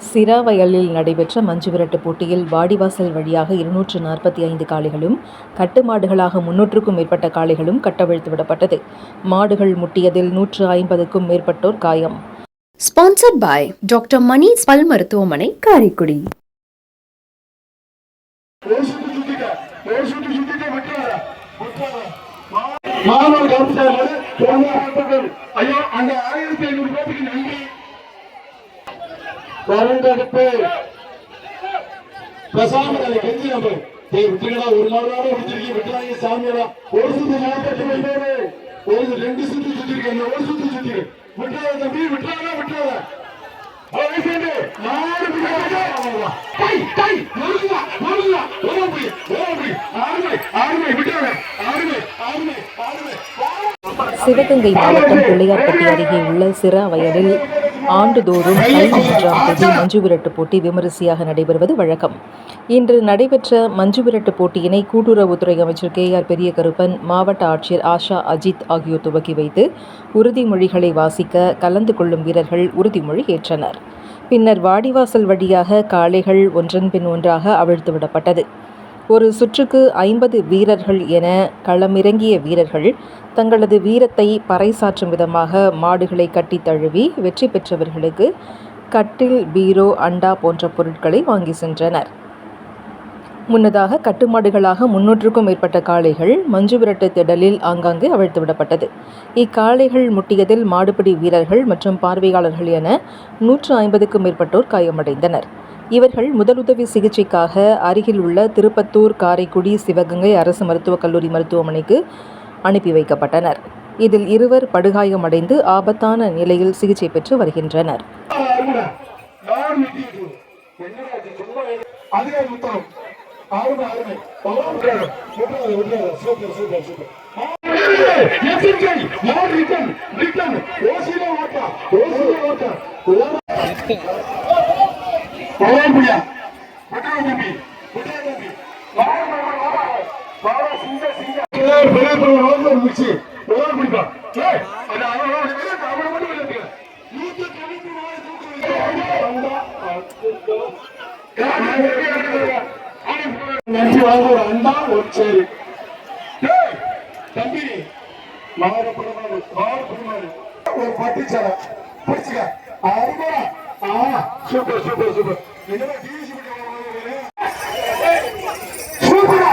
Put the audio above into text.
சிராவயலில் நடைபெற்ற மஞ்சுவிரட்டு போட்டியில் வாடிவாசல் வழியாக 245 காளைகளும் கட்டுமாடுகளாக 300க்கும் மேற்பட்ட காளைகளும் கட்டவிழ்த்து விடப்பட்டது. மாடுகள் முட்டியதில் 150க்கும் மேற்பட்டோர் காயம். ஸ்பான்சர்ட் பை டாக்டர் மணிஸ் பல் மருத்துவமனை, காரைக்குடி. வரண்டெடுப்பு பேசாமல் அதை கெஞ்சி நம்பர் விட்டுக்கடா, ஒரு நாளாக விட்டுருக்கீங்க, விட்டுறாங்க சாமியாரா. ஒரு சுத்து நாற்பத்தி ஒரு 2 சுத்து சுத்திருக்கேன், ஒரு சுத்து சுத்திரு விட்டுறாத தம்பி, விட்டுறாத விட்டுறாத சிவகங்கை மாவட்டம் பிள்ளையார்பட்டி அருகே உள்ள சிராவயலில் ஆண்டுதோறும் தை 3ஆம் தேதி மஞ்சுவிரட்டு போட்டி விமரிசையாக நடைபெறுவது வழக்கம். இன்று நடைபெற்ற மஞ்சுவிரட்டு போட்டியினை கூட்டுறவுத்துறை அமைச்சர் KR பெரியகருப்பன், மாவட்ட ஆட்சியர் ஆஷா அஜித் ஆகியோர் துவக்கி வைத்து உறுதிமொழிகளை வாசிக்க கலந்து கொள்ளும் வீரர்கள் உறுதிமொழி ஏற்றனர். பின்னர் வாடிவாசல் வழியாக காளைகள் ஒன்றன் பின் ஒன்றாக அவிழ்த்துவிடப்பட்டது. ஒரு சுற்றுக்கு 50 வீரர்கள் என களமிறங்கிய வீரர்கள் தங்களது வீரத்தை பறைசாற்றும் விதமாக மாடுகளை கட்டி தழுவி வெற்றி பெற்றவர்களுக்கு கட்டில், பீரோ, அண்டா போன்ற பொருட்களை வாங்கி சென்றனர். முன்னதாக கட்டுமாடுகளாக 300க்கும் மேற்பட்ட காளைகள் மஞ்சுவிரட்டு திடலில் ஆங்காங்கே அவிழ்த்துவிடப்பட்டது. இக்காளைகள் முட்டியதில் மாடுபிடி வீரர்கள் மற்றும் பார்வையாளர்கள் என 150க்கும் மேற்பட்டோர் காயமடைந்தனர். இவர்கள் முதலுதவி சிகிச்சைக்காக அருகில் உள்ள திருப்பத்தூர், காரைக்குடி, சிவகங்கை அரசு மருத்துவக் கல்லூரி மருத்துவமனைக்கு அனுப்பி வைக்கப்பட்டனர். இதில் 2 படுகாயமடைந்து ஆபத்தான நிலையில் சிகிச்சை பெற்று வருகின்றனர். ஒரு பட்டுச்சார பிடிச்சுக்க, சூப்பர் சூப்பர் சூப்பர். சூப்பர்